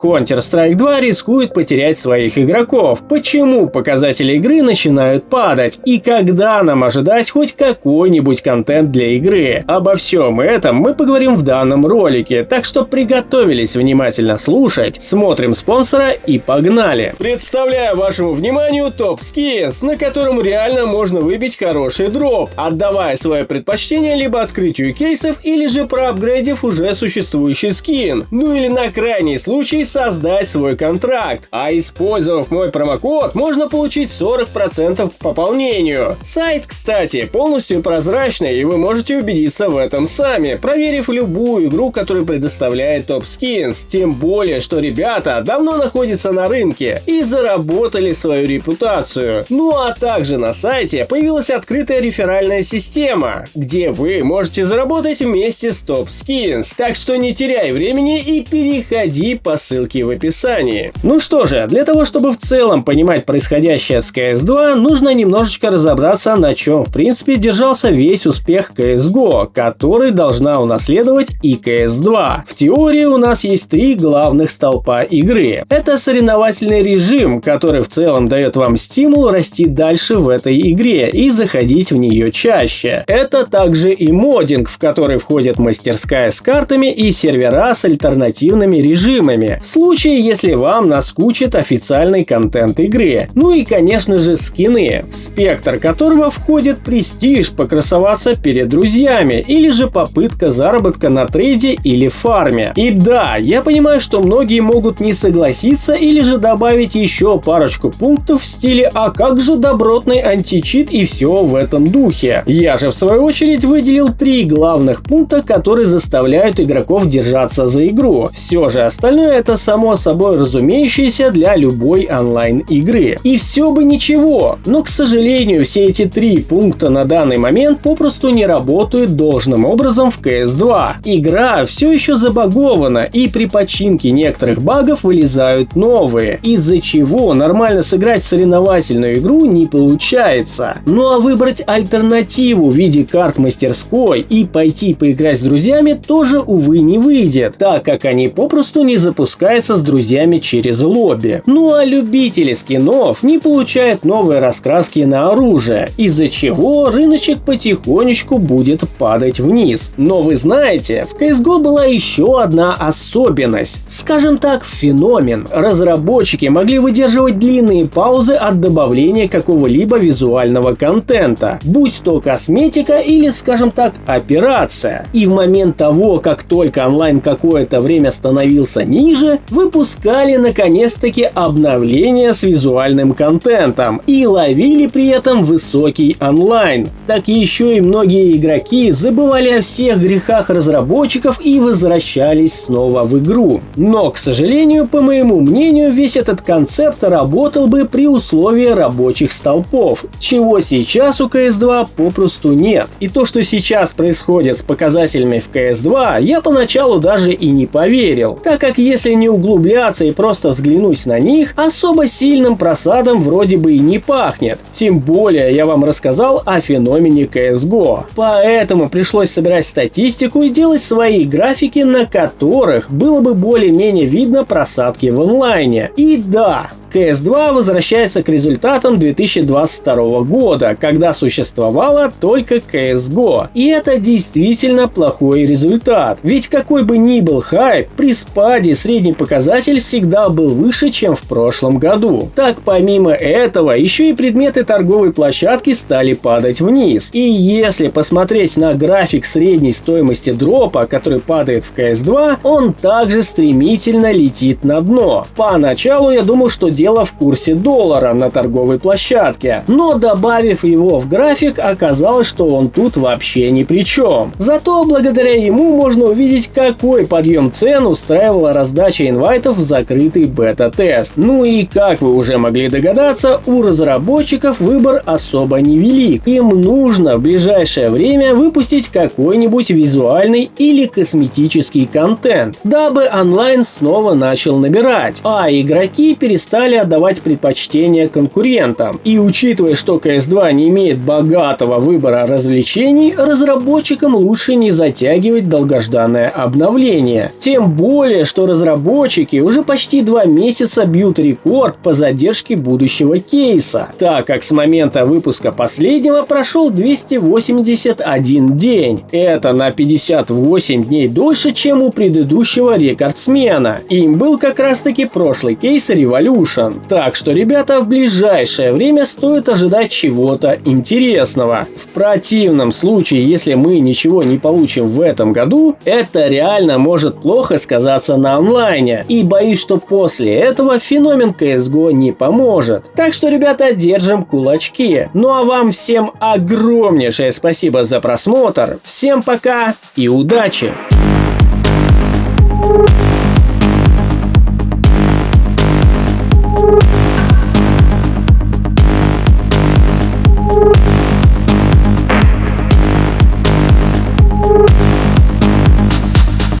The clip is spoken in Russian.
Counter-Strike 2 рискует потерять своих игроков. Почему показатели игры начинают падать? И когда нам ожидать хоть какой-нибудь контент для игры? Обо всем этом мы поговорим в данном ролике, так что приготовились внимательно слушать, смотрим спонсора и погнали! Представляю вашему вниманию топ Skins, на котором реально можно выбить хороший дроп, отдавая свое предпочтение либо открытию кейсов, или же проапгрейдив уже существующий скин. Ну или на крайний случай создать свой контракт, а использовав мой промокод, можно получить 40% к пополнению. Сайт, кстати, полностью прозрачный, и вы можете убедиться в этом сами, проверив любую игру, которую предоставляет Top Skins. Тем более, что ребята давно находятся на рынке и заработали свою репутацию. Ну а также на сайте появилась открытая реферальная система, где вы можете заработать вместе с Top Skins. Так что не теряй времени и переходи по ссылке в описании. Ну что же, для того, чтобы в целом понимать происходящее с CS2, нужно немножечко разобраться, на чем в принципе держался весь успех CSGO, который должна унаследовать и CS2. В теории у нас есть три главных столпа игры. Это соревновательный режим, который в целом дает вам стимул расти дальше в этой игре и заходить в нее чаще. Это также и моддинг, в который входит мастерская с картами и сервера с альтернативными режимами, в случае, если вам наскучит официальный контент игры. Ну и, конечно же, скины, в спектр которого входит престиж, покрасоваться перед друзьями, или же попытка заработка на трейде или фарме. И да, я понимаю, что многие могут не согласиться или же добавить еще парочку пунктов в стиле «а как же добротный античит» и все в этом духе. Я же в свою очередь выделил три главных пункта, которые заставляют игроков держаться за игру. Все же остальное это само собой разумеющееся для любой онлайн-игры. И все бы ничего, но, к сожалению, все эти три пункта на данный момент попросту не работают должным образом в CS2. Игра все еще забагована, и при починке некоторых багов вылезают новые, из-за чего нормально сыграть в соревновательную игру не получается. Ну а выбрать альтернативу в виде карт мастерской и пойти поиграть с друзьями тоже, увы, не выйдет, так как они попросту не запускаются с друзьями через лобби. Ну а любители скинов не получают новые раскраски на оружие, из-за чего рыночек потихонечку будет падать вниз. Но вы знаете, в CSGO была еще одна особенность, скажем так, феномен. Разработчики могли выдерживать длинные паузы от добавления какого-либо визуального контента, будь то косметика или, скажем так, операция. И в момент того, как только онлайн какое-то время становился ниже, выпускали наконец-таки обновления с визуальным контентом и ловили при этом высокий онлайн. Так еще и многие игроки забывали о всех грехах разработчиков и возвращались снова в игру. Но, к сожалению, по моему мнению, весь этот концепт работал бы при условии рабочих столпов, чего сейчас у CS2 попросту нет. И то, что сейчас происходит с показателями в CS2, я поначалу даже и не поверил, так как если не углубляться и просто взглянуть на них, особо сильным просадом вроде бы и не пахнет. Тем более я вам рассказал о феномене CSGO. Поэтому пришлось собирать статистику и делать свои графики, на которых было бы более-менее видно просадки в онлайне. И да, CS2 возвращается к результатам 2022 года, когда существовала только CSGO. И это действительно плохой результат. Ведь какой бы ни был хайп, при спаде средний показатель всегда был выше, чем в прошлом году. Так, помимо этого, еще и предметы торговой площадки стали падать вниз. И если посмотреть на график средней стоимости дропа, который падает в CS2, он также стремительно летит на дно. Поначалу я думал, что дело в курсе доллара на торговой площадке, но добавив его в график, оказалось, что он тут вообще ни при чем. Зато благодаря ему можно увидеть, какой подъем цен устраивала раздача инвайтов в закрытый бета-тест. Ну и как вы уже могли догадаться, у разработчиков выбор особо невелик. Им нужно в ближайшее время выпустить какой-нибудь визуальный или косметический контент, дабы онлайн снова начал набирать, а игроки перестали стали отдавать предпочтение конкурентам. И учитывая, что CS2 не имеет богатого выбора развлечений, разработчикам лучше не затягивать долгожданное обновление. Тем более, что разработчики уже почти 2 месяца бьют рекорд по задержке будущего кейса, так как с момента выпуска последнего прошел 281 день. Это на 58 дней дольше, чем у предыдущего рекордсмена. Им был как раз таки прошлый кейс Revolution. Так что, ребята, в ближайшее время стоит ожидать чего-то интересного. В противном случае, если мы ничего не получим в этом году, это реально может плохо сказаться на онлайне. И боюсь, что после этого феномен CSGO не поможет. Так что, ребята, держим кулачки. Ну а вам всем огромнейшее спасибо за просмотр. Всем пока и удачи!